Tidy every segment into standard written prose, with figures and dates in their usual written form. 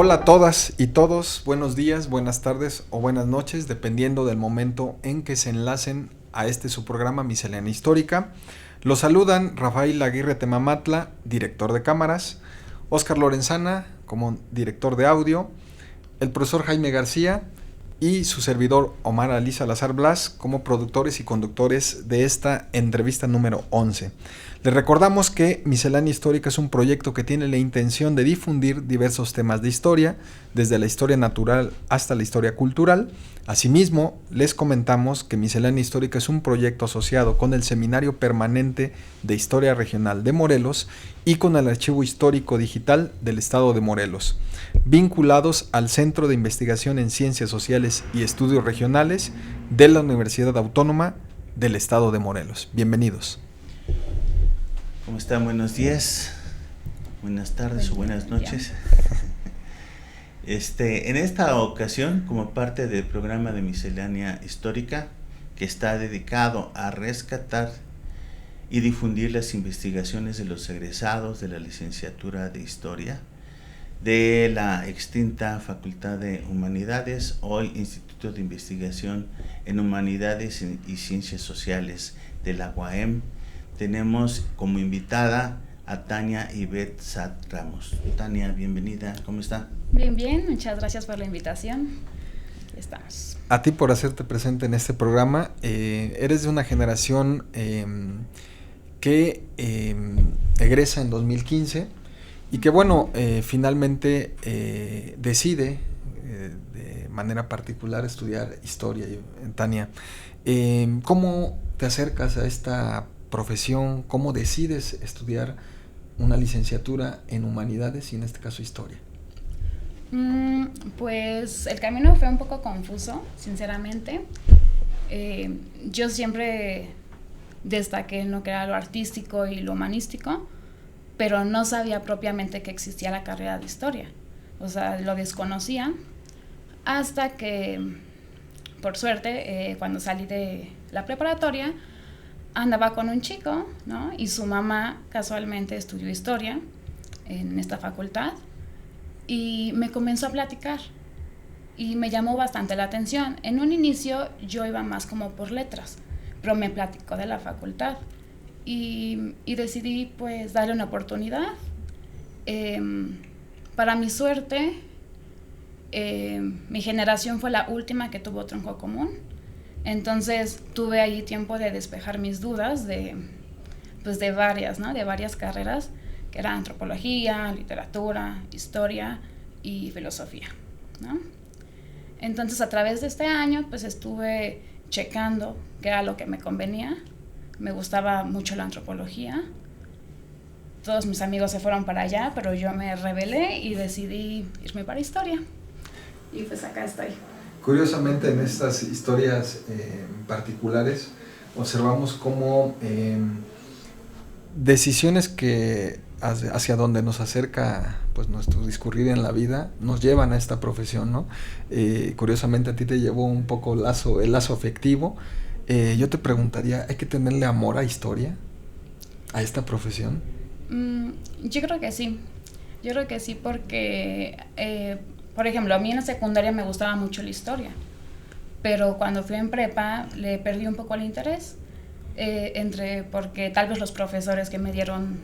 Hola a todas y todos, buenos días, buenas tardes o buenas noches, dependiendo del momento en que se enlacen a su programa Miscelánea Histórica. Los saludan Rafael Aguirre Temamatla, director de cámaras, Óscar Lorenzana como director de audio, el profesor Jaime García y su servidor Omar Ali Salazar Blas como productores y conductores de esta entrevista número 11. Les recordamos que Miscelánea Histórica es un proyecto que tiene la intención de difundir diversos temas de historia, desde la historia natural hasta la historia cultural. Asimismo, les comentamos que Miscelánea Histórica es un proyecto asociado con el Seminario Permanente de Historia Regional de Morelos y con el Archivo Histórico Digital del Estado de Morelos, vinculados al Centro de Investigación en Ciencias Sociales y Estudios Regionales de la Universidad Autónoma del Estado de Morelos. Bienvenidos. ¿Cómo están? Buenos días, buenas tardes o buenas noches. En esta ocasión, como parte del programa de Miscelánea Histórica, que está dedicado a rescatar y difundir las investigaciones de los egresados de la licenciatura de Historia de la extinta Facultad de Humanidades, hoy Instituto de Investigación en Humanidades y Ciencias Sociales de la UAM, tenemos como invitada a Tania Ivette Sat Ramos. Tania, bienvenida, ¿cómo está? Bien, muchas gracias por la invitación. Aquí estamos. A ti por hacerte presente en este programa. Eres de una generación que egresa en 2015 y que finalmente decide de manera particular estudiar historia. Tania, ¿cómo te acercas a esta profesión? ¿Cómo decides estudiar una licenciatura en humanidades y en este caso historia? Pues el camino fue un poco confuso, sinceramente. Yo siempre destaqué en lo que era lo artístico y lo humanístico, pero no sabía propiamente que existía la carrera de historia. O sea, lo desconocía hasta que, por suerte, cuando salí de la preparatoria, andaba con un chico, ¿no? Y su mamá casualmente estudió historia en esta facultad y me comenzó a platicar y me llamó bastante la atención. En un inicio yo iba más como por letras, pero me platicó de la facultad y decidí pues darle una oportunidad. Para mi suerte, mi generación fue la última que tuvo tronco común. Entonces tuve ahí tiempo de despejar mis dudas de varias, ¿no? De varias carreras, que eran antropología, literatura, historia y filosofía, ¿no? Entonces a través de este año pues estuve checando qué era lo que me convenía. Me gustaba mucho la antropología. Todos mis amigos se fueron para allá, pero yo me rebelé y decidí irme para historia. Y pues acá estoy. Curiosamente, en estas historias particulares observamos cómo decisiones que hacia donde nos acerca pues nuestro discurrir en la vida nos llevan a esta profesión, ¿no? Curiosamente a ti te llevó un poco el lazo afectivo. Yo te preguntaría, ¿hay que tenerle amor a historia, a esta profesión? Yo creo que sí. Yo creo que sí porque... por ejemplo, a mí en la secundaria me gustaba mucho la historia, pero cuando fui en prepa le perdí un poco el interés, porque tal vez los profesores que me dieron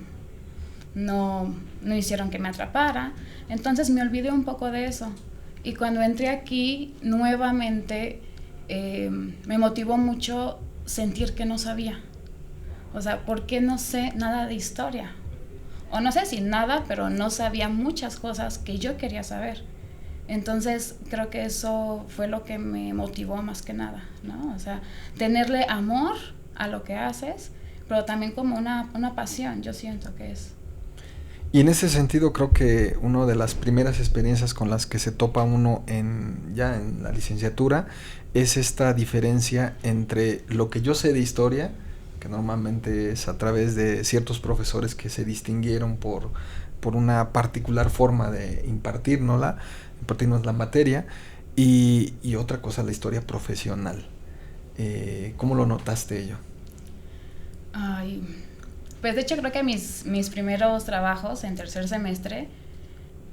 no hicieron que me atrapara, entonces me olvidé un poco de eso. Y cuando entré aquí, nuevamente me motivó mucho sentir que no sabía. O sea, ¿por qué no sé nada de historia? O no sé si nada, pero no sabía muchas cosas que yo quería saber. Entonces creo que eso fue lo que me motivó más que nada, ¿no? O sea, tenerle amor a lo que haces, pero también como una pasión, yo siento que es. Y en ese sentido creo que una de las primeras experiencias con las que se topa uno ya en la licenciatura es esta diferencia entre lo que yo sé de historia, que normalmente es a través de ciertos profesores que se distinguieron por una particular forma de impartirnos la materia, y otra cosa, la historia profesional. ¿Cómo lo notaste ello? Pues de hecho creo que mis primeros trabajos en tercer semestre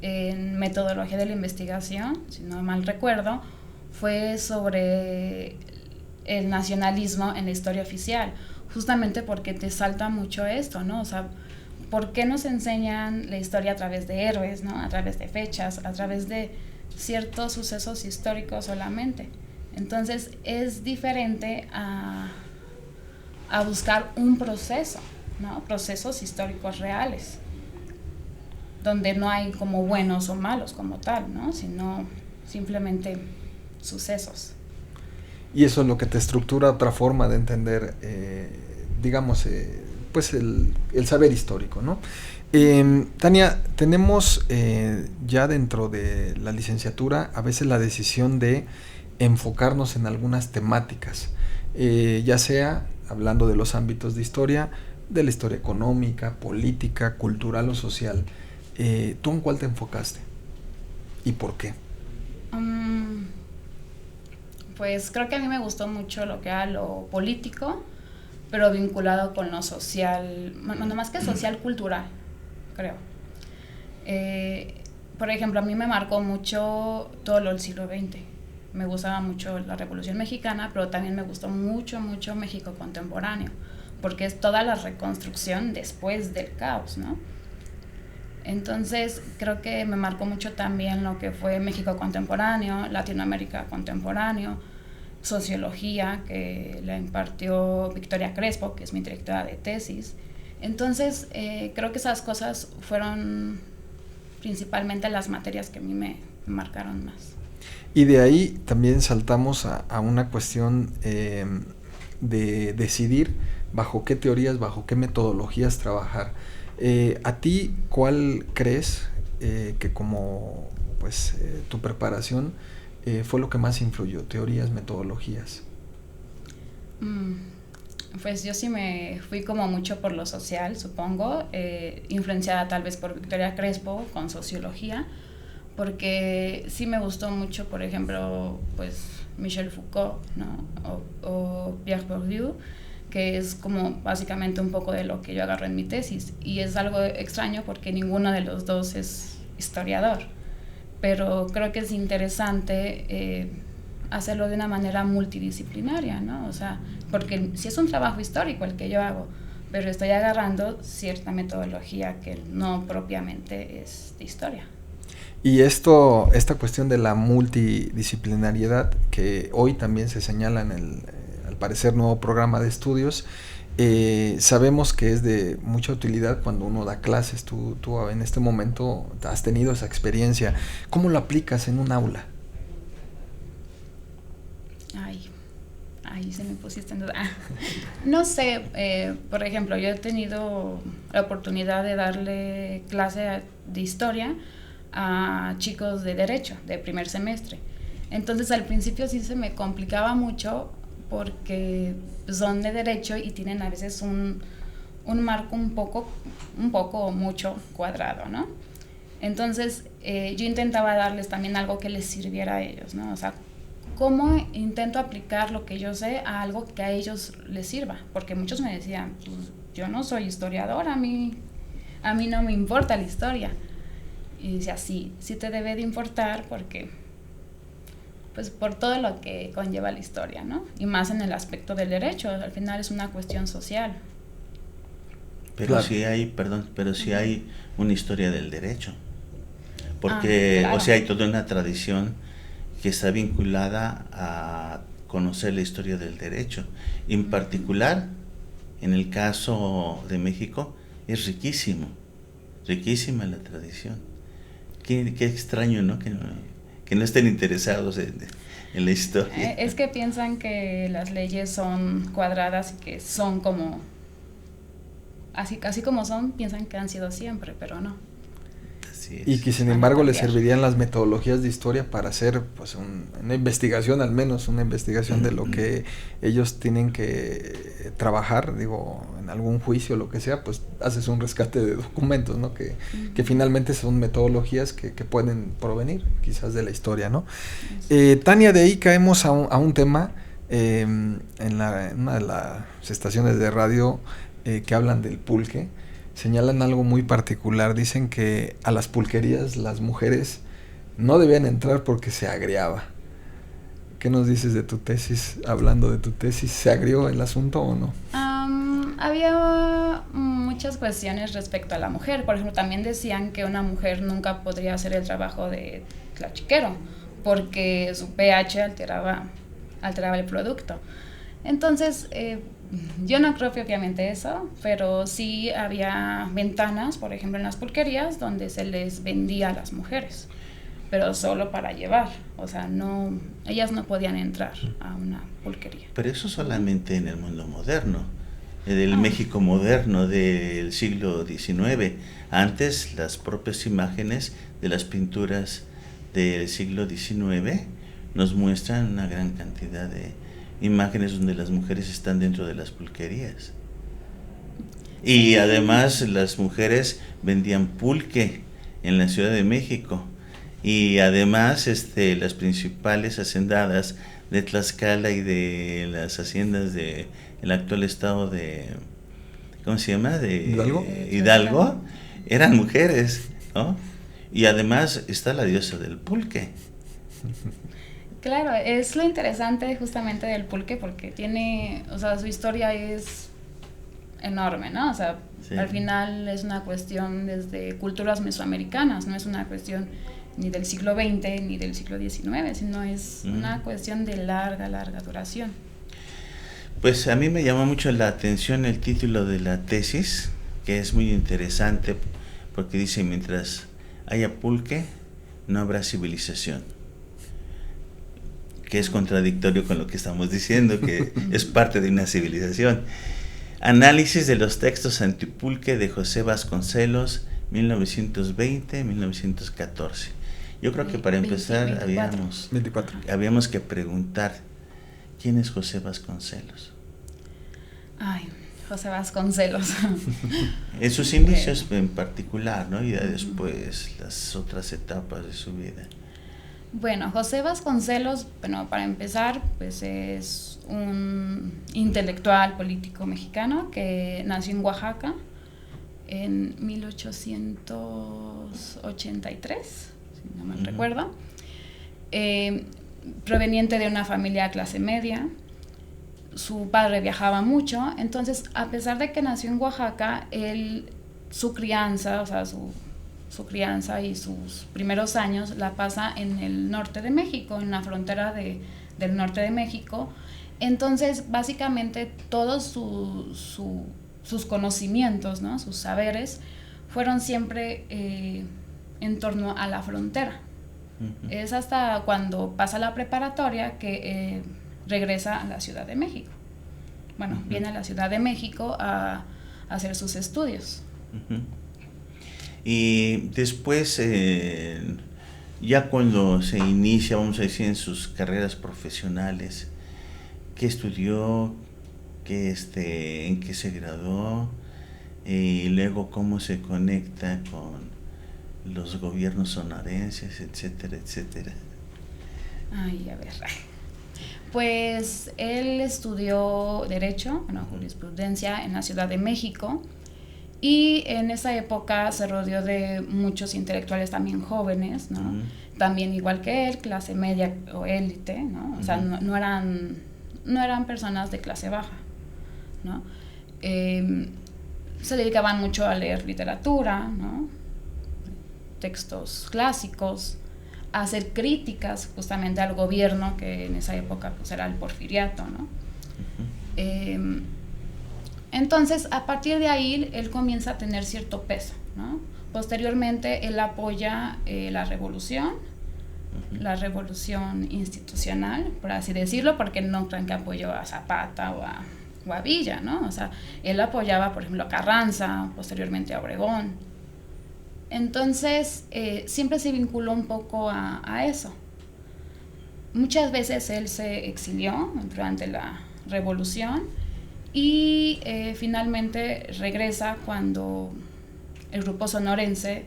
en metodología de la investigación, si no mal recuerdo, fue sobre el nacionalismo en la historia oficial, justamente porque te salta mucho esto, ¿no? O sea, ¿por qué nos enseñan la historia a través de héroes, ¿no? A través de fechas, a través de ciertos sucesos históricos solamente? Entonces es diferente a buscar un proceso, ¿no? Procesos históricos reales, donde no hay como buenos o malos como tal, ¿no? Sino simplemente sucesos. Y eso es lo que te estructura otra forma de entender, digamos, pues el saber histórico, ¿no? Tania, tenemos ya dentro de la licenciatura a veces la decisión de enfocarnos en algunas temáticas, ya sea hablando de los ámbitos de historia, de la historia económica, política, cultural o social. ¿Tú en cuál te enfocaste? ¿Y por qué? Pues creo que a mí me gustó mucho lo que era lo político, pero vinculado con lo social, no más que social, cultural, creo. Por ejemplo, a mí me marcó mucho todo lo del siglo XX. Me gustaba mucho la Revolución Mexicana, pero también me gustó mucho México contemporáneo, porque es toda la reconstrucción después del caos, ¿no? Entonces, creo que me marcó mucho también lo que fue México contemporáneo, Latinoamérica contemporáneo, sociología, que la impartió Victoria Crespo, que es mi directora de tesis. Entonces, creo que esas cosas fueron principalmente las materias que a mí me marcaron más. Y de ahí también saltamos a una cuestión de decidir bajo qué teorías, bajo qué metodologías trabajar. ¿A ti cuál crees que como pues tu preparación fue lo que más influyó? ¿Teorías, metodologías? Pues yo sí me fui como mucho por lo social, supongo, influenciada tal vez por Victoria Crespo con sociología, porque sí me gustó mucho, por ejemplo, pues Michel Foucault, ¿no? o Pierre Bourdieu, que es como básicamente un poco de lo que yo agarré en mi tesis, y es algo extraño porque ninguno de los dos es historiador, pero creo que es interesante hacerlo de una manera multidisciplinaria, ¿no? O sea, porque si es un trabajo histórico el que yo hago, pero estoy agarrando cierta metodología que no propiamente es de historia. Y esta cuestión de la multidisciplinariedad, que hoy también se señala en el, al parecer, nuevo programa de estudios, sabemos que es de mucha utilidad cuando uno da clases. Tú en este momento has tenido esa experiencia. ¿Cómo lo aplicas en un aula? Ay, se me pusiste en duda. No sé, por ejemplo, yo he tenido la oportunidad de darle clase de historia a chicos de derecho, de primer semestre. Entonces al principio sí se me complicaba mucho porque son de derecho y tienen a veces un marco un poco o mucho cuadrado, ¿no? Entonces yo intentaba darles también algo que les sirviera a ellos, ¿no? O sea, ¿cómo intento aplicar lo que yo sé a algo que a ellos les sirva? Porque muchos me decían, pues, yo no soy historiador, a mí no me importa la historia. Y decía, sí te debe de importar porque, pues, por todo lo que conlleva la historia, ¿no? Y más en el aspecto del derecho, al final es una cuestión social. Pero claro. sí hay una historia del derecho. Porque, claro. O sea, hay toda una tradición que está vinculada a conocer la historia del derecho. En particular, en el caso de México, es riquísima la tradición. Qué extraño, ¿no? Que no estén interesados en la historia. Es que piensan que las leyes son cuadradas y que son como, así como son, piensan que han sido siempre, pero no. Y que sin embargo les servirían las metodologías de historia para hacer pues una investigación, al menos una investigación de lo que ellos tienen que trabajar, digo, en algún juicio o lo que sea, pues haces un rescate de documentos, ¿no? Que finalmente son metodologías que pueden provenir quizás de la historia, ¿no? Tania, de ahí caemos a un tema en una de las estaciones de radio que hablan del pulque. señalan algo muy particular. Dicen que a las pulquerías las mujeres no debían entrar porque se agriaba. ¿Qué nos dices de tu tesis? Hablando de tu tesis, ¿se agrió el asunto o no? Había muchas cuestiones respecto a la mujer. Por ejemplo, también decían que una mujer nunca podría hacer el trabajo de tlachiquero porque su pH alteraba el producto. Entonces, yo no creo propiamente eso, pero sí había ventanas, por ejemplo, en las pulquerías donde se les vendía a las mujeres, pero solo para llevar, o sea, no, ellas no podían entrar a una pulquería. Pero eso solamente en el mundo moderno, en el México moderno del siglo XIX. Antes, las propias imágenes de las pinturas del siglo XIX nos muestran una gran cantidad de imágenes donde las mujeres están dentro de las pulquerías. Y además las mujeres vendían pulque en la Ciudad de México. Y además las principales hacendadas de Tlaxcala y de las haciendas del actual estado de, ¿cómo se llama? De Hidalgo, eran mujeres, ¿no? Y además está la diosa del pulque. Claro, es lo interesante justamente del pulque porque tiene, o sea, su historia es enorme, ¿no? O sea, sí. Al final es una cuestión desde culturas mesoamericanas, no es una cuestión ni del siglo XX ni del siglo XIX, sino es una cuestión de larga duración. Pues a mí me llamó mucho la atención el título de la tesis, que es muy interesante porque dice: mientras haya pulque, no habrá civilización. Que es contradictorio con lo que estamos diciendo, que es parte de una civilización. Análisis de los textos antipulque de José Vasconcelos, 1920-1914. Yo creo que para empezar habíamos que preguntar, ¿quién es José Vasconcelos? Ay, José Vasconcelos. En sus inicios en particular, ¿no? Y ya después las otras etapas de su vida. Bueno, José Vasconcelos, bueno, para empezar, pues es un intelectual político mexicano que nació en Oaxaca en 1883, si no mal recuerdo, proveniente de una familia clase media. Su padre viajaba mucho, entonces a pesar de que nació en Oaxaca, su crianza, o sea, su crianza y sus primeros años la pasa en el norte de México, en la frontera del norte de México. Entonces, básicamente, todos sus conocimientos, ¿no? Sus saberes, fueron siempre en torno a la frontera. Uh-huh. Es hasta cuando pasa la preparatoria que regresa a la Ciudad de México. Bueno, uh-huh. Viene a la Ciudad de México a hacer sus estudios. Uh-huh. Y después, ya cuando se inicia, vamos a decir, en sus carreras profesionales, ¿qué estudió? ¿En qué se graduó? Y luego, ¿cómo se conecta con los gobiernos sonorenses, etcétera, etcétera? Ay, a ver. Pues él estudió Derecho, jurisprudencia en la Ciudad de México. Y en esa época se rodeó de muchos intelectuales también jóvenes, ¿no? Uh-huh. También igual que él, clase media o élite, ¿no? Uh-huh. O sea, no eran personas de clase baja, ¿no? Se dedicaban mucho a leer literatura, ¿no? Textos clásicos, a hacer críticas justamente al gobierno que en esa época pues era el porfiriato, ¿no? Uh-huh. Entonces, a partir de ahí, él comienza a tener cierto peso, ¿no? Posteriormente, él apoya la revolución institucional, por así decirlo, porque no crean que apoyó a Zapata o a Villa, ¿no? O sea, él apoyaba, por ejemplo, a Carranza, posteriormente a Obregón. Entonces, siempre se vinculó un poco a eso. Muchas veces él se exilió durante la revolución, y finalmente regresa cuando el grupo sonorense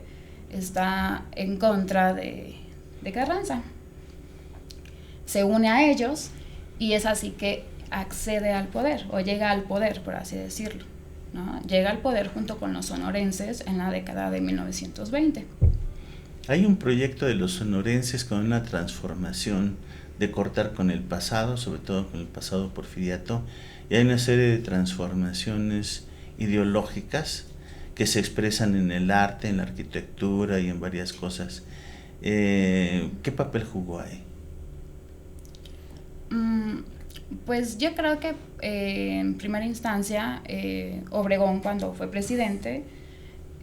está en contra de Carranza. Se une a ellos y es así que accede al poder o llega al poder, por así decirlo. ¿no? Llega al poder junto con los sonorenses en la década de 1920. Hay un proyecto de los sonorenses con una transformación de cortar con el pasado, sobre todo con el pasado porfiriato, y hay una serie de transformaciones ideológicas que se expresan en el arte, en la arquitectura y en varias cosas. ¿Qué papel jugó ahí? Pues yo creo que en primera instancia Obregón, cuando fue presidente,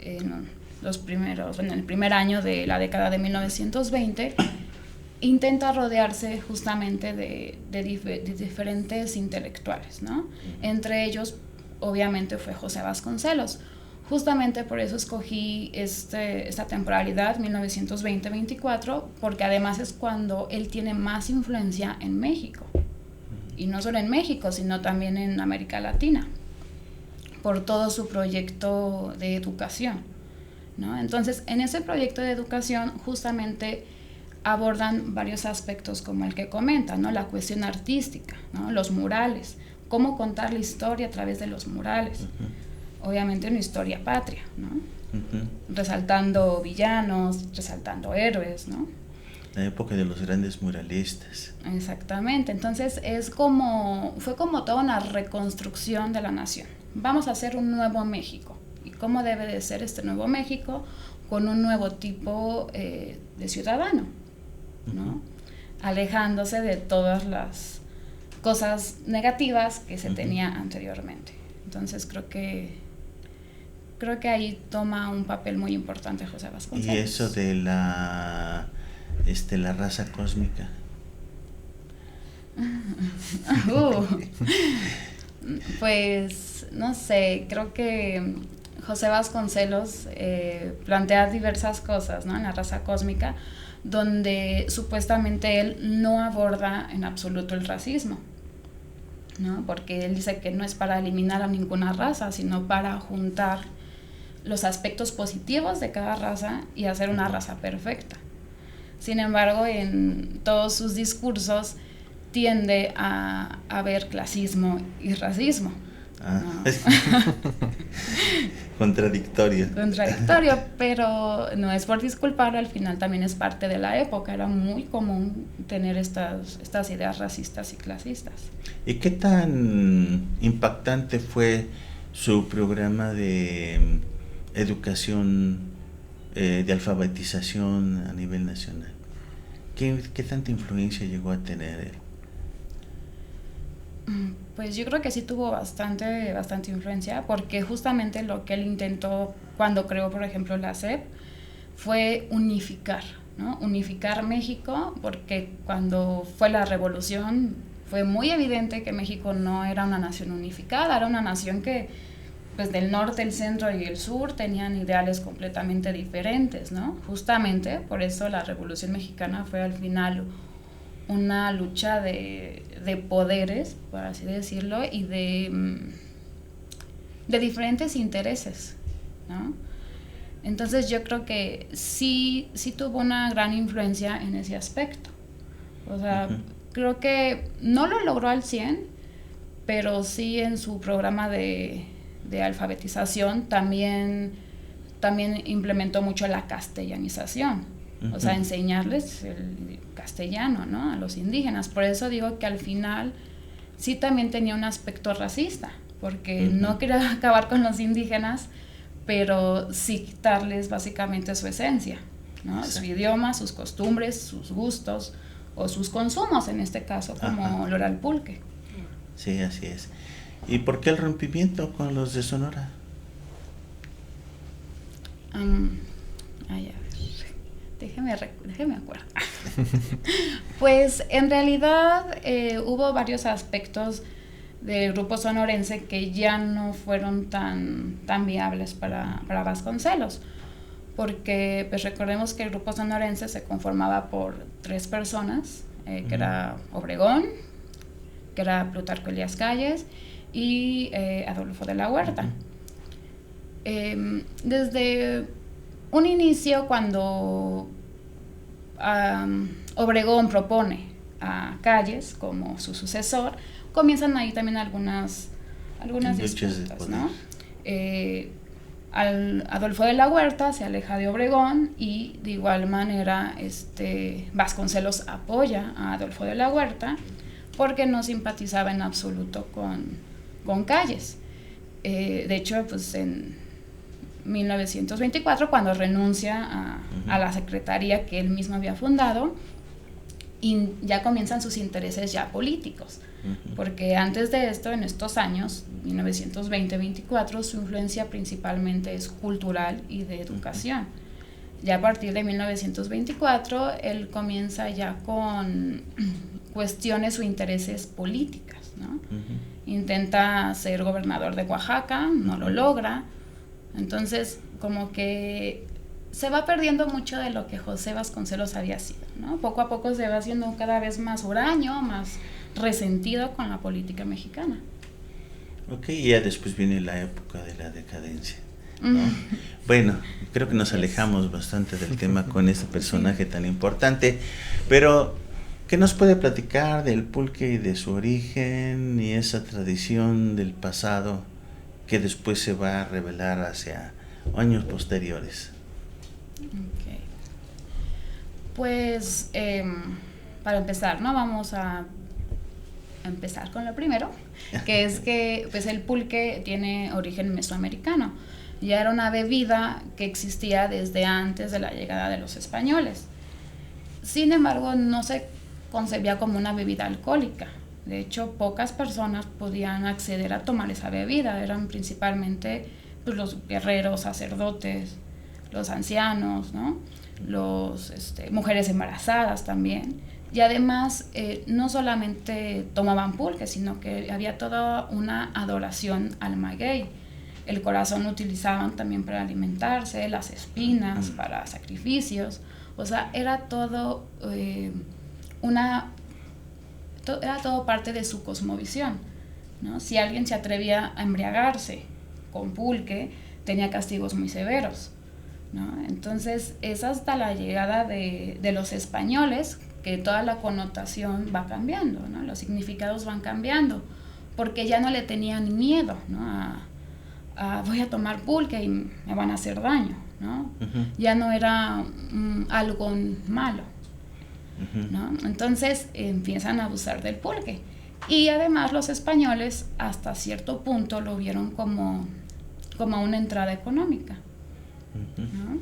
en el primer año de la década de 1920, intenta rodearse justamente de diferentes intelectuales, ¿no? Entre ellos, obviamente, fue José Vasconcelos. Justamente por eso escogí esta temporalidad, 1920-24, porque además es cuando él tiene más influencia en México. Y no solo en México, sino también en América Latina, por todo su proyecto de educación, ¿no? Entonces, en ese proyecto de educación justamente abordan varios aspectos como el que comenta, ¿no? La cuestión artística, ¿no? Los murales, cómo contar la historia a través de los murales. Obviamente una historia patria, ¿no? Resaltando villanos, resaltando héroes, ¿no? La época de los grandes muralistas. Exactamente, entonces fue como toda una reconstrucción de la nación. Vamos a hacer un nuevo México. ¿Y cómo debe de ser este nuevo México? Con un nuevo tipo de ciudadano, ¿no? Alejándose de todas las cosas negativas que se tenía anteriormente. Entonces creo que ahí toma un papel muy importante José Vasconcelos. Y eso de la raza cósmica. Pues no sé, creo que José Vasconcelos plantea diversas cosas, ¿no? En la raza cósmica, donde supuestamente él no aborda en absoluto el racismo, ¿no? Porque él dice que no es para eliminar a ninguna raza, sino para juntar los aspectos positivos de cada raza y hacer una raza perfecta. Sin embargo, en todos sus discursos tiende a ver clasismo y racismo. ¿No? Contradictorio, pero no es por disculparlo, al final también es parte de la época. Era muy común tener estas ideas racistas y clasistas. ¿Y qué tan impactante fue su programa de educación, de alfabetización a nivel nacional? ¿Qué tanta influencia llegó a tener él? Pues yo creo que sí tuvo bastante influencia, porque justamente lo que él intentó cuando creó, por ejemplo, la SEP, fue unificar, ¿no? Unificar México, porque cuando fue la revolución fue muy evidente que México no era una nación unificada, era una nación que, pues, del norte, el centro y el sur tenían ideales completamente diferentes, ¿no? Justamente por eso la Revolución Mexicana fue al final una lucha de poderes, por así decirlo, y de diferentes intereses, ¿no? Entonces yo creo que sí tuvo una gran influencia en ese aspecto. O sea, creo que no lo logró al 100, pero sí en su programa de alfabetización también implementó mucho la castellanización. O sea, enseñarles el castellano, ¿no? A los indígenas. Por eso digo que al final sí también tenía un aspecto racista, porque no quería acabar con los indígenas, pero sí quitarles básicamente su esencia, ¿no? Su idioma, sus costumbres, sus gustos o sus consumos, en este caso, como olor al pulque. Sí, así es. ¿Y por qué el rompimiento con los de Sonora? Déjeme acuerdo. Pues en realidad hubo varios aspectos del grupo sonorense que ya no fueron tan viables para Vasconcelos, porque pues recordemos que el grupo sonorense se conformaba por 3 personas, que era Obregón, que era Plutarco Elías Calles y Adolfo de la Huerta. Desde un inicio, cuando Obregón propone a Calles como su sucesor, comienzan ahí también algunas disputas, ¿no? Adolfo de la Huerta se aleja de Obregón y de igual manera Vasconcelos apoya a Adolfo de la Huerta porque no simpatizaba en absoluto con Calles. De hecho, pues en 1924, cuando renuncia a la secretaría que él mismo había fundado, y ya comienzan sus intereses ya políticos, porque antes de esto, en estos años, 1920-24, su influencia principalmente es cultural y de educación. Ya a partir de 1924, él comienza ya con cuestiones o intereses políticas, ¿no? Intenta ser gobernador de Oaxaca, no lo logra, entonces como que se va perdiendo mucho de lo que José Vasconcelos había sido, ¿no? Poco a poco se va haciendo cada vez más huraño, más resentido con la política mexicana. Ok, y ya después viene la época de la decadencia, ¿no? Bueno, creo que nos alejamos bastante del tema con este personaje tan importante, pero ¿qué nos puede platicar del pulque y de su origen y esa tradición del pasado que después se va a revelar hacia años posteriores? Okay. Pues para empezar, ¿no? Vamos a empezar con lo primero, que es que pues el pulque tiene origen mesoamericano. Ya era una bebida que existía desde antes de la llegada de los españoles. Sin embargo, no se concebía como una bebida alcohólica. De hecho, pocas personas podían acceder a tomar esa bebida. Eran principalmente pues, los guerreros, sacerdotes, los ancianos, ¿no? Mujeres embarazadas también. Y además, no solamente tomaban pulque, sino que había toda una adoración al maguey. El corazón utilizaban también para alimentarse, las espinas para sacrificios. O sea, era todo era todo parte de su cosmovisión, ¿no? Si alguien se atrevía a embriagarse con pulque, tenía castigos muy severos, ¿no? Entonces, es hasta la llegada de los españoles que toda la connotación va cambiando, ¿no? Los significados van cambiando, porque ya no le tenían miedo, ¿no? Voy a tomar pulque y me van a hacer daño, ¿no? Ya no era algo malo, ¿no? Entonces empiezan a abusar del pulque. Y además los españoles hasta cierto punto lo vieron como una entrada económica, ¿no?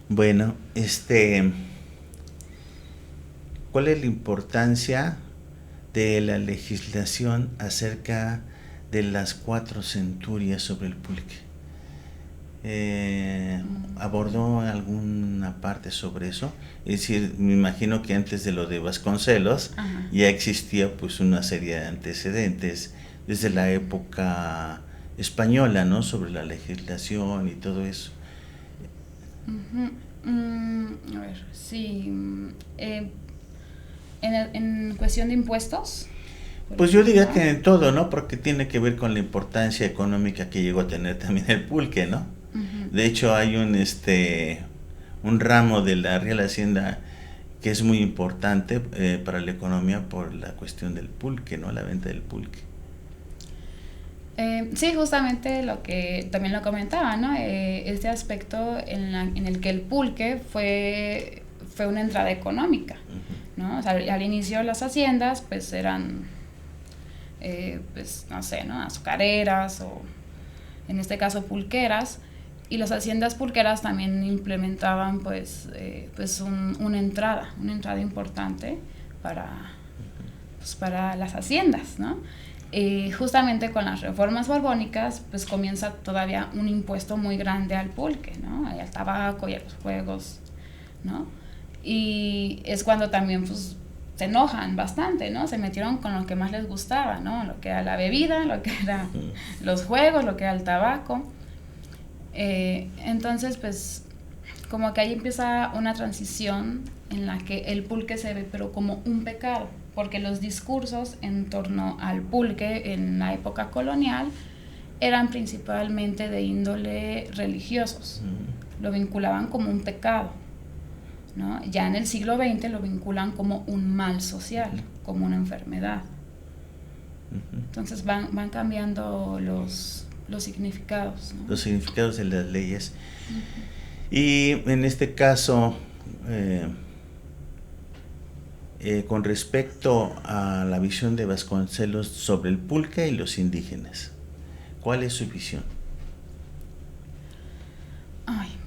Bueno, ¿cuál es la importancia de la legislación acerca de las 4 centurias sobre el pulque? ¿Abordó alguna parte sobre eso? Es decir, me imagino que antes de lo de Vasconcelos ya existía pues una serie de antecedentes desde la época española, ¿no? Sobre la legislación y todo eso. A ver, sí. En cuestión de impuestos. Pues yo diría que en todo, ¿no? Porque tiene que ver con la importancia económica que llegó a tener también el pulque, ¿no? De hecho, hay un ramo de la Real Hacienda que es muy importante para la economía por la cuestión del pulque, ¿no? La venta del pulque. Sí, justamente lo que también lo comentaba, ¿no? Este aspecto en el que el pulque fue una entrada económica, ¿no? O sea, al inicio las haciendas pues eran, pues no sé, ¿no? Azucareras o en este caso pulqueras, y las haciendas pulqueras también implementaban pues una entrada importante para las haciendas, ¿no? Justamente con las reformas borbónicas pues comienza todavía un impuesto muy grande al pulque, ¿no? Al tabaco y a los juegos, ¿no? Y es cuando también pues se enojan bastante, ¿no? Se metieron con lo que más les gustaba, ¿no? Lo que era la bebida, lo que era los juegos, lo que era el tabaco. Entonces pues como que ahí empieza una transición en la que el pulque se ve pero como un pecado, porque los discursos en torno al pulque en la época colonial eran principalmente de índole religiosos, lo vinculaban como un pecado, ¿no? Ya en el siglo XX lo vinculan como un mal social, como una enfermedad. Entonces van cambiando los significados, ¿no? Los significados de las leyes. Y en este caso, con respecto a la visión de Vasconcelos sobre el pulque y los indígenas, ¿cuál es su visión?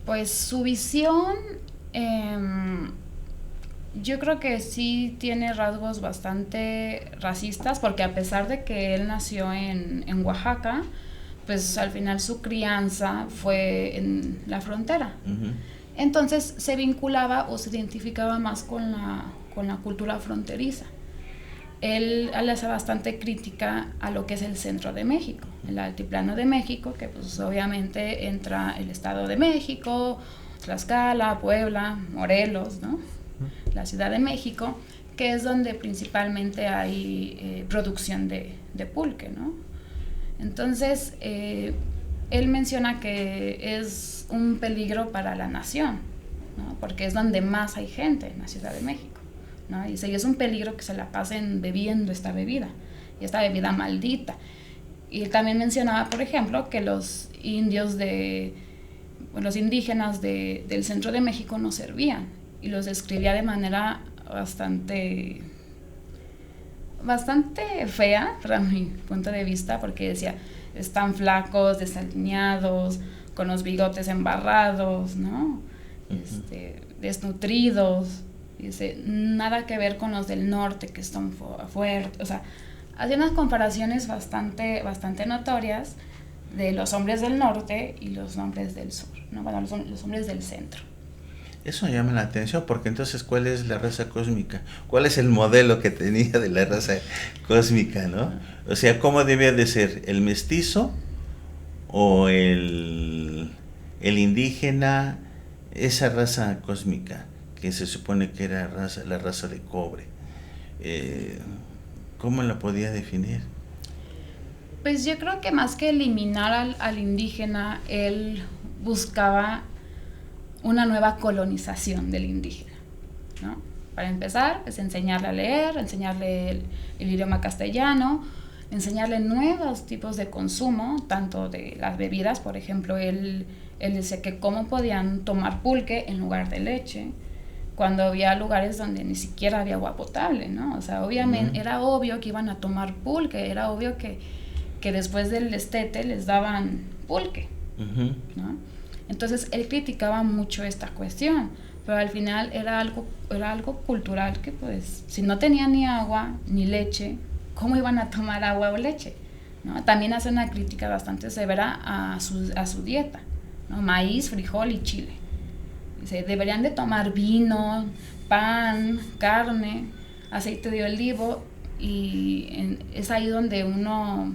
Pues su visión, yo creo que sí tiene rasgos bastante racistas, porque a pesar de que él nació en Oaxaca, pues al final su crianza fue en la frontera. Entonces se vinculaba o se identificaba más con la cultura fronteriza. Él hace bastante crítica a lo que es el centro de México, el altiplano de México, que pues obviamente entra el Estado de México, Tlaxcala, Puebla, Morelos, ¿no? La Ciudad de México, que es donde principalmente hay producción de pulque, ¿no? Entonces, él menciona que es un peligro para la nación, ¿no? Porque es donde más hay gente, en la Ciudad de México, ¿no? Y dice, y es un peligro que se la pasen bebiendo esta bebida, y esta bebida maldita. Y él también mencionaba, por ejemplo, que los indígenas del centro de México no servían, y los describía de manera bastante fea, para mi punto de vista, porque decía, están flacos, desalineados, con los bigotes embarrados, ¿no? Desnutridos. Dice, nada que ver con los del norte, que están fuertes. O sea, hacía unas comparaciones bastante notorias de los hombres del norte y los hombres del sur, ¿no? Bueno, los hombres del centro. Eso llama la atención, porque entonces, ¿cuál es la raza cósmica? ¿Cuál es el modelo que tenía de la raza cósmica, no? O sea, ¿cómo debía de ser? ¿El mestizo o el indígena? Esa raza cósmica, que se supone que era la raza de cobre. ¿Cómo la podía definir? Pues yo creo que más que eliminar al indígena, él buscaba una nueva colonización del indígena, ¿no? Para empezar, pues enseñarle a leer, enseñarle el idioma castellano, enseñarle nuevos tipos de consumo, tanto de las bebidas. Por ejemplo, él dice que cómo podían tomar pulque en lugar de leche, cuando había lugares donde ni siquiera había agua potable, ¿no? O sea, obviamente era obvio que iban a tomar pulque, era obvio que después del destete les daban pulque, ¿no? Entonces él criticaba mucho esta cuestión, pero al final era algo cultural, que pues si no tenían ni agua ni leche, ¿cómo iban a tomar agua o leche? ¿No? También hace una crítica bastante severa a su dieta, ¿no? Maíz, frijol y chile. Dice, deberían de tomar vino, pan, carne, aceite de olivo, y es ahí donde uno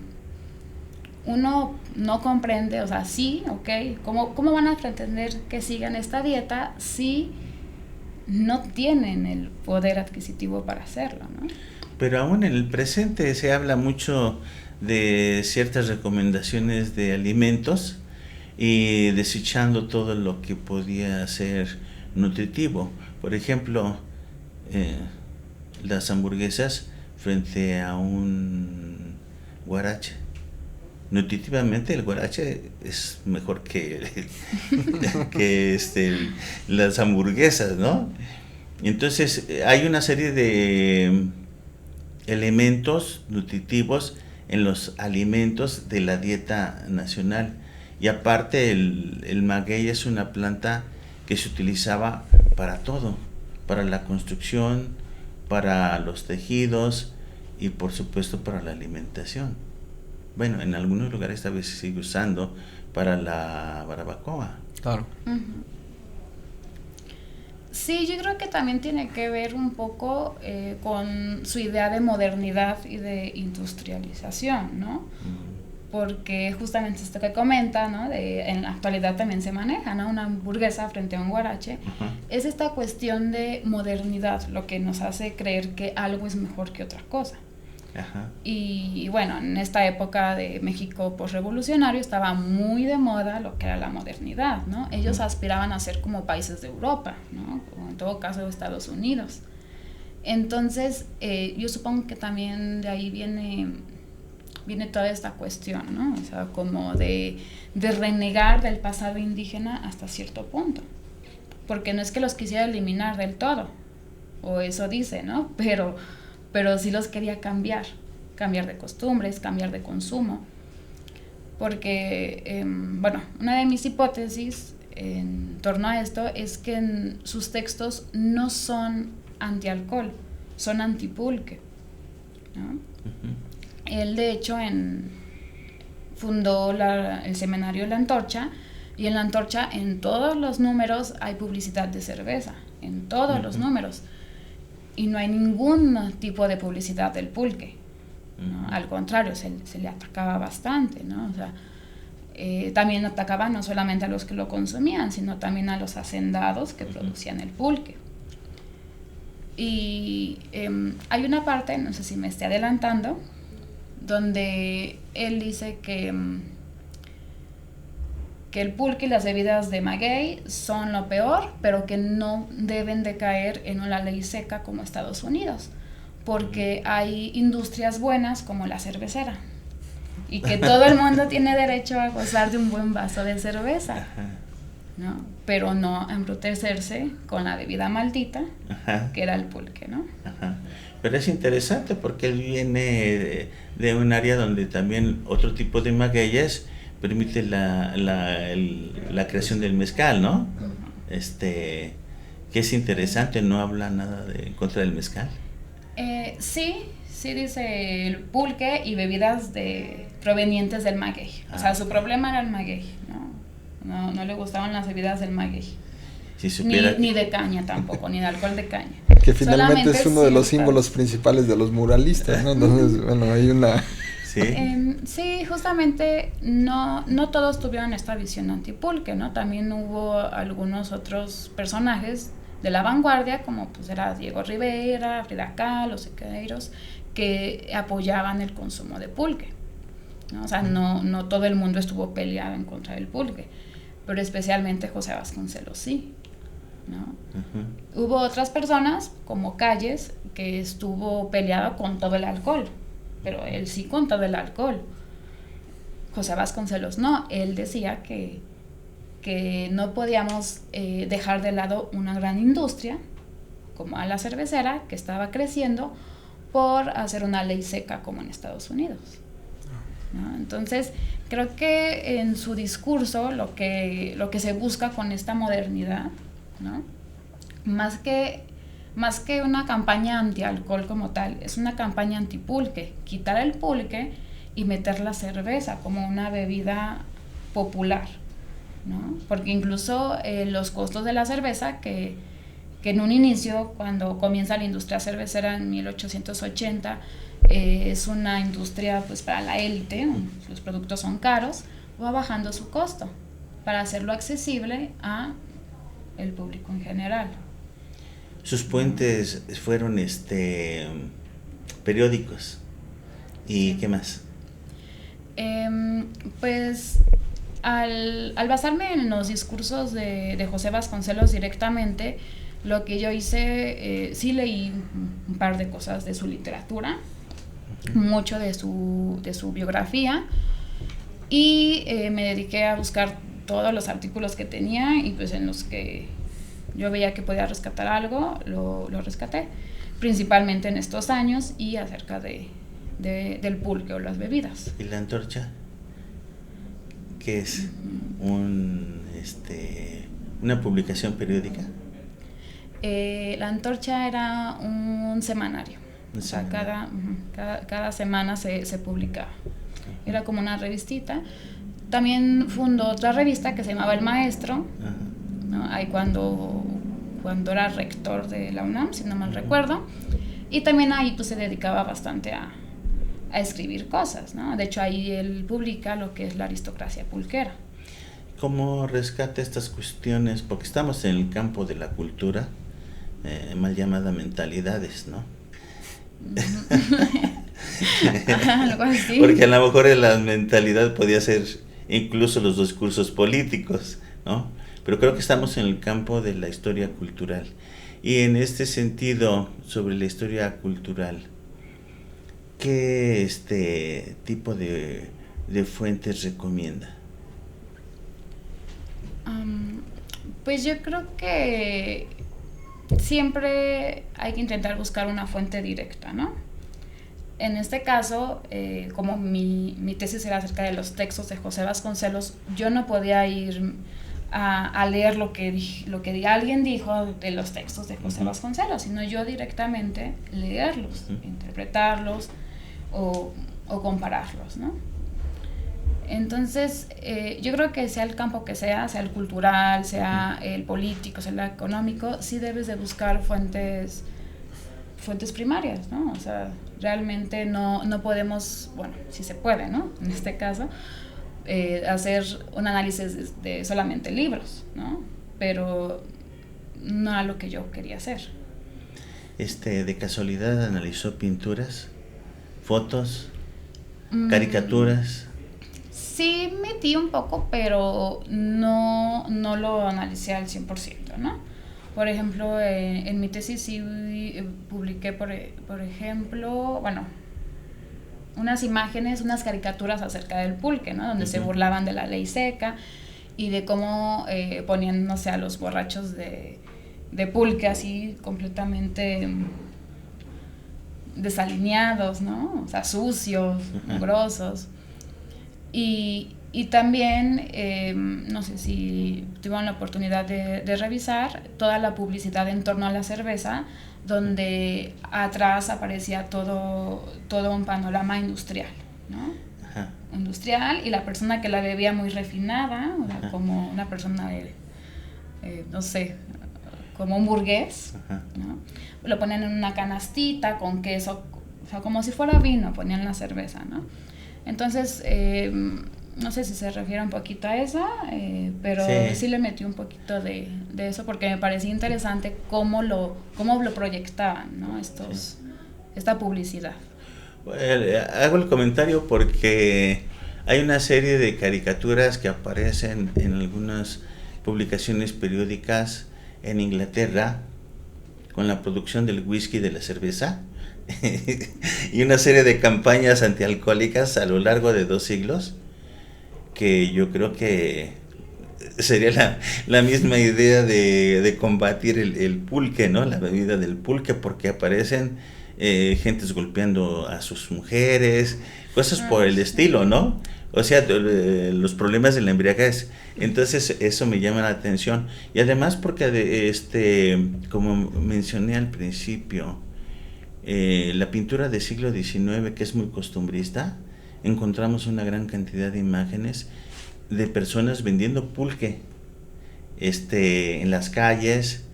no comprende. O sea, sí, ok, ¿cómo van a pretender que sigan esta dieta si no tienen el poder adquisitivo para hacerlo, ¿no? Pero aún en el presente se habla mucho de ciertas recomendaciones de alimentos y desechando todo lo que podía ser nutritivo. Por ejemplo, las hamburguesas frente a un guarache. Nutritivamente el guarache es mejor que las hamburguesas, ¿no? Entonces hay una serie de elementos nutritivos en los alimentos de la dieta nacional, y aparte el maguey es una planta que se utilizaba para todo, para la construcción, para los tejidos y por supuesto para la alimentación. Bueno, en algunos lugares tal vez se sigue usando para la barbacoa. Claro. Sí, yo creo que también tiene que ver un poco con su idea de modernidad y de industrialización, ¿no? Porque justamente esto que comenta, ¿no? En la actualidad también se maneja, ¿no? Una hamburguesa frente a un guarache. Es esta cuestión de modernidad lo que nos hace creer que algo es mejor que otra cosa. Y bueno, en esta época de México postrevolucionario estaba muy de moda lo que era la modernidad, ¿no? Ellos aspiraban a ser como países de Europa, ¿no? O en todo caso de Estados Unidos. Entonces, yo supongo que también de ahí viene viene toda esta cuestión, ¿no? O sea, como de renegar del pasado indígena hasta cierto punto. Porque no es que los quisiera eliminar del todo, o eso dice, ¿no? Pero sí los quería cambiar de costumbres, cambiar de consumo. Porque, bueno, una de mis hipótesis en torno a esto es que sus textos no son anti-alcohol, son anti-pulque, ¿no? Uh-huh. Él, de hecho, fundó el semanario La Antorcha, y en La Antorcha, en todos los números, hay publicidad de cerveza, en todos uh-huh. los números, y no hay ningún tipo de publicidad del pulque, ¿no? Uh-huh. Al contrario, se le atacaba bastante, ¿no? O sea, también atacaba no solamente a los que lo consumían, sino también a los hacendados que uh-huh. producían el pulque. Y hay una parte, no sé si me esté adelantando, donde él dice que el pulque y las bebidas de maguey son lo peor, pero que no deben de caer en una ley seca como Estados Unidos, porque hay industrias buenas como la cervecera, y que todo el mundo tiene derecho a gozar de un buen vaso de cerveza, ¿no? Pero no embrutecerse con la bebida maldita, ajá. que era el pulque, ¿no? Ajá. Pero es interesante porque él viene de un área donde también otro tipo de magueyes permite la creación del mezcal, ¿no? Uh-huh. Que es interesante, no habla nada en contra del mezcal. Sí dice el pulque y bebidas provenientes del maguey. O sea, su problema era el maguey, ¿no? No le gustaban las bebidas del maguey. Si ni de caña tampoco, ni de alcohol de caña. Que finalmente solamente es uno de los símbolos principales de los muralistas, ¿no? Entonces, bueno, hay una... Sí. Sí, justamente no todos tuvieron esta visión antipulque, ¿no? También hubo algunos otros personajes de la vanguardia, como pues era Diego Rivera, Frida Kahlo, Siqueiros, que apoyaban el consumo de pulque, ¿no? O sea, no todo el mundo estuvo peleado en contra del pulque, pero especialmente José Vasconcelos sí, ¿no? Uh-huh. Hubo otras personas, como Calles, que estuvo peleado con todo el alcohol, pero él sí con todo el alcohol. José Vasconcelos no, él decía que no podíamos dejar de lado una gran industria, como a la cervecera, que estaba creciendo, por hacer una ley seca como en Estados Unidos, ¿no? Entonces, creo que en su discurso lo que se busca con esta modernidad, ¿no? Más que una campaña anti-alcohol como tal, es una campaña anti-pulque, quitar el pulque y meter la cerveza como una bebida popular, ¿no? Porque incluso los costos de la cerveza, que en un inicio, cuando comienza la industria cervecera en 1880, es una industria pues para la élite, los productos son caros, va bajando su costo para hacerlo accesible a el público en general. Sus puentes fueron periódicos. ¿Y qué más? Pues al basarme en los discursos de José Vasconcelos directamente, lo que yo hice, sí leí un par de cosas de su literatura, mucho de su biografía, y me dediqué a buscar todos los artículos que tenía, y pues en los que yo veía que podía rescatar algo, lo rescaté, principalmente en estos años y acerca del pulque o las bebidas. ¿Y La Antorcha? ¿Qué es? ¿Una publicación periódica? La Antorcha era un semanario. O sea, cada semana se publicaba. Uh-huh. Era como una revistita. También fundó otra revista que se llamaba El Maestro, uh-huh. ¿no? Ahí cuando era rector de la UNAM, si no mal uh-huh. recuerdo. Y también ahí pues se dedicaba bastante a escribir cosas, ¿no? De hecho, ahí él publica lo que es la aristocracia pulquera. ¿Cómo rescata estas cuestiones? Porque estamos en el campo de la cultura, mal llamada mentalidades, ¿no? Algo así. Porque a lo mejor la mentalidad podía ser incluso los discursos políticos, ¿no? Pero creo que estamos en el campo de la historia cultural. Y en este sentido, sobre la historia cultural, ¿qué tipo de fuentes recomienda? Pues yo creo que siempre hay que intentar buscar una fuente directa, ¿no? En este caso, como mi tesis era acerca de los textos de José Vasconcelos, yo no podía ir a leer lo que alguien dijo de los textos de José Vasconcelos, sino yo directamente leerlos, interpretarlos o compararlos, ¿no? Entonces, yo creo que sea el campo que sea el cultural, sea el político, sea el económico, sí debes de buscar fuentes primarias, ¿no? O sea, realmente no podemos, bueno, sí se puede, ¿no? En este caso, hacer un análisis de solamente libros, ¿no? Pero no era lo que yo quería hacer. ¿De casualidad analizó pinturas, fotos, caricaturas? Sí metí un poco, pero no lo analicé al 100%, ¿no? Por ejemplo, en mi tesis sí publiqué, por ejemplo, bueno, unas imágenes, unas caricaturas acerca del pulque, ¿no? Donde se burlaban de la ley seca y de cómo ponían, no sé, a los borrachos de pulque así completamente desalineados, ¿no? O sea, sucios, mugrosos. Y también, no sé si tuvieron la oportunidad de revisar toda la publicidad en torno a la cerveza, donde atrás aparecía todo un panorama industrial, ¿no? Ajá. Industrial, y la persona que la bebía muy refinada, o sea, como una persona no sé, como un burgués, ¿no? Lo ponían en una canastita con queso, o sea, como si fuera vino, ponían la cerveza, ¿no? Entonces, no sé si se refiere un poquito a eso, pero sí le metí un poquito de eso porque me parecía interesante cómo lo proyectaban, ¿no? Esta publicidad. Hago el comentario porque hay una serie de caricaturas que aparecen en algunas publicaciones periódicas en Inglaterra con la producción del whisky y de la cerveza y una serie de campañas antialcohólicas a lo largo de 2 siglos, que yo creo que sería la misma idea de combatir el pulque, ¿no? La bebida del pulque, porque aparecen gentes golpeando a sus mujeres, cosas por el estilo, ¿no? O sea, los problemas de la embriaguez. Entonces eso me llama la atención. Y además porque como mencioné al principio, la pintura del siglo XIX, que es muy costumbrista, encontramos una gran cantidad de imágenes de personas vendiendo pulque en las calles,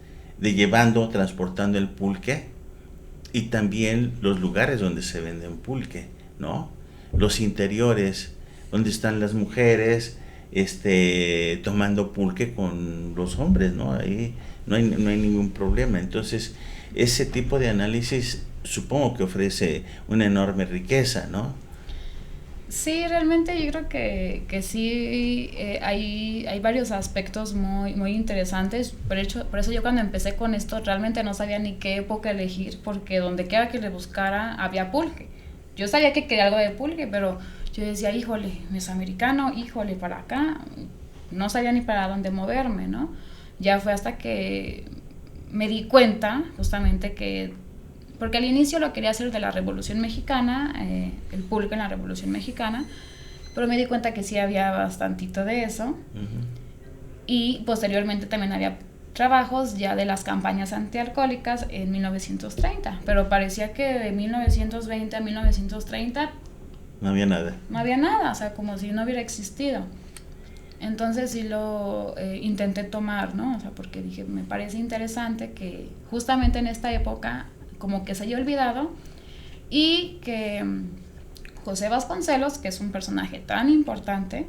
transportando el pulque, y también los lugares donde se venden pulque, ¿no? Los interiores, donde están las mujeres tomando pulque con los hombres, ¿no? Ahí no hay ningún problema. Entonces, ese tipo de análisis supongo que ofrece una enorme riqueza, ¿no? Sí, realmente yo creo que sí, hay varios aspectos muy interesantes. Por eso yo cuando empecé con esto realmente no sabía ni qué época elegir, porque donde quiera que le buscara había pulque. Yo sabía que quería algo de pulque, pero yo decía, híjole, mesoamericano, híjole, para acá. No sabía ni para dónde moverme, ¿no? Ya fue hasta que me di cuenta justamente porque al inicio lo quería hacer de la Revolución Mexicana, el pulque en la Revolución Mexicana, pero me di cuenta que sí había bastantito de eso. Y posteriormente también había trabajos ya de las campañas antialcohólicas en 1930, pero parecía que de 1920 a 1930 no había nada. No había nada, o sea, como si no hubiera existido. Entonces sí lo intenté tomar, ¿no? O sea, porque dije, me parece interesante que justamente en esta época como que se haya olvidado, y que José Vasconcelos, que es un personaje tan importante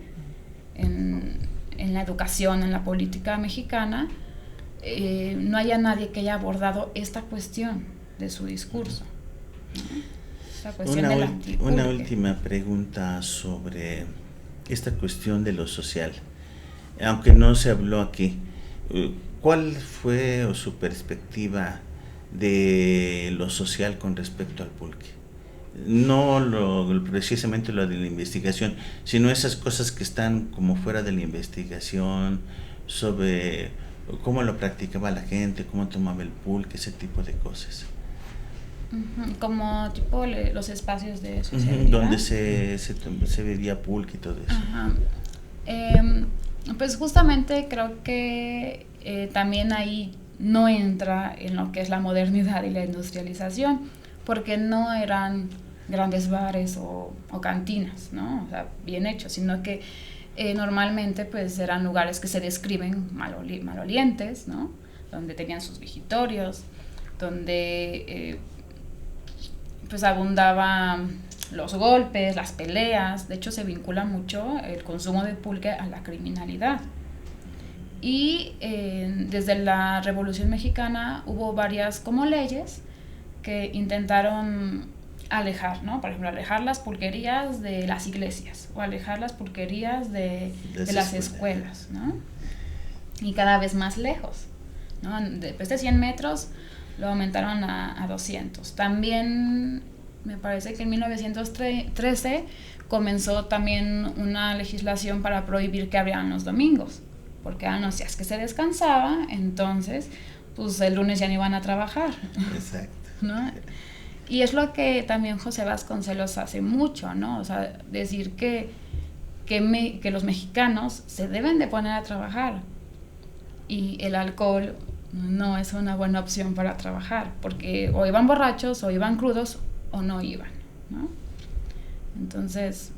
en la educación, en la política mexicana, no haya nadie que haya abordado esta cuestión de su discurso, ¿no? Esta cuestión del antipulque. Una última pregunta sobre esta cuestión de lo social, aunque no se habló aquí. ¿Cuál fue su perspectiva de lo social con respecto al pulque? no precisamente lo de la investigación, sino esas cosas que están como fuera de la investigación, sobre cómo lo practicaba la gente, cómo tomaba el pulque, ese tipo de cosas. Como tipo los espacios de sociabilidad. Donde se bebía pulque y todo eso. Pues justamente creo que también ahí no entra en lo que es la modernidad y la industrialización, porque no eran grandes bares o cantinas, ¿no? O sea, bien hechos, sino que normalmente pues eran lugares que se describen malolientes, ¿no? Donde tenían sus vigitorios, donde pues abundaban los golpes, las peleas. De hecho se vincula mucho el consumo de pulque a la criminalidad. Y desde la Revolución Mexicana hubo varias como leyes que intentaron alejar, ¿no? Por ejemplo, alejar las pulquerías de las iglesias o alejar las pulquerías de las escuelas, ¿no? Y cada vez más lejos, ¿no? Después de 100 metros lo aumentaron a 200. También me parece que en 1913 comenzó también una legislación para prohibir que abrieran los domingos, porque eran los días que se descansaba, entonces pues el lunes ya no iban a trabajar. Exacto. ¿No? Y es lo que también José Vasconcelos hace mucho, ¿no? O sea, decir que los mexicanos se deben de poner a trabajar y el alcohol no es una buena opción para trabajar, porque o iban borrachos, o iban crudos, o no iban, ¿no? Entonces,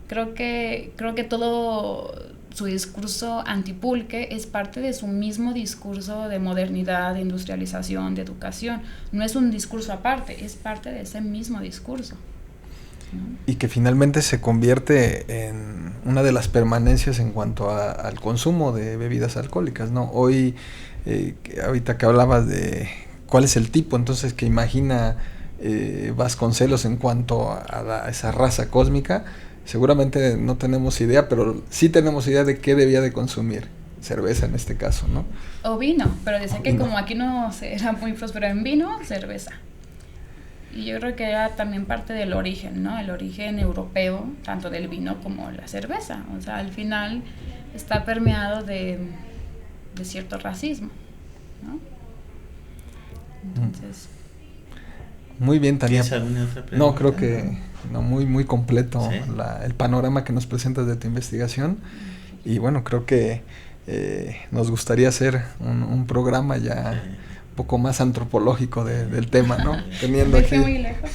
creo que todo su discurso antipulque es parte de su mismo discurso de modernidad, de industrialización, de educación. No es un discurso aparte, es parte de ese mismo discurso, ¿no? Y que finalmente se convierte en una de las permanencias en cuanto al consumo de bebidas alcohólicas, ¿no? Hoy, ahorita que hablabas de cuál es el tipo, entonces, que imagina Vasconcelos en cuanto a esa raza cósmica, seguramente no tenemos idea, pero sí tenemos idea de qué debía de consumir. Cerveza en este caso, ¿no? O vino, pero dice que como aquí no se era muy próspero en vino, cerveza. Y yo creo que era también parte del origen, ¿no? El origen europeo, tanto del vino como la cerveza. O sea, al final está permeado de cierto racismo, ¿no? Entonces... Muy bien, Tania. ¿Tienes alguna otra pregunta? No, creo que no, muy completo, ¿sí? El panorama que nos presentas de tu investigación. Y bueno, creo que nos gustaría hacer un programa ya un poco más antropológico del tema, ¿no? Teniendo aquí... muy lejos.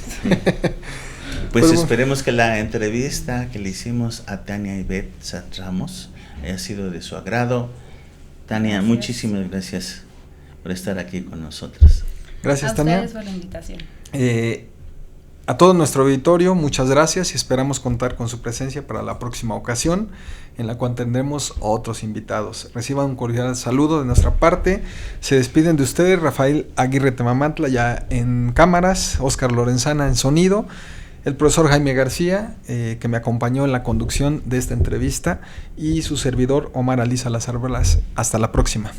Pues esperemos que la entrevista que le hicimos a Tania Ivette Ramos haya sido de su agrado. Tania, gracias. Muchísimas gracias por estar aquí con nosotros. Gracias, a Tania. Ustedes por la invitación. A todo nuestro auditorio, muchas gracias y esperamos contar con su presencia para la próxima ocasión, en la cual tendremos otros invitados. Reciban un cordial saludo de nuestra parte. Se despiden de ustedes Rafael Aguirre Temamantla ya en cámaras, Óscar Lorenzana en sonido, el profesor Jaime García, que me acompañó en la conducción de esta entrevista, y su servidor Omar Ali Salazar Velas. Hasta la próxima.